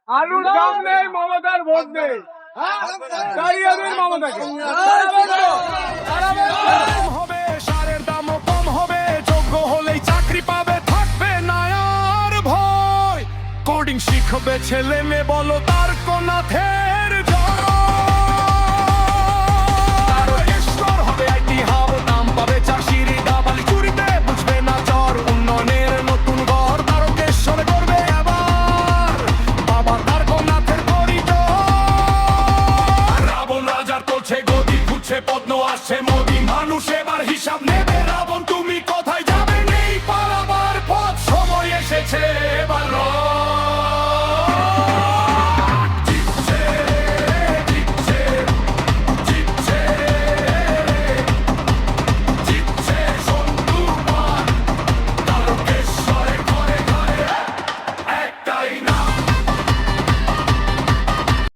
আলুর দাম নেই, মমতার ভোট নেই। তাই আমি মমতাকে হবে, সারের দামও কম হবে, যোগ্য হলেই চাকরি পাবে, থাকবে না আর ভয়। কোডিং শিখবে ছেলে মেয়ে, বলো তার কোনাথে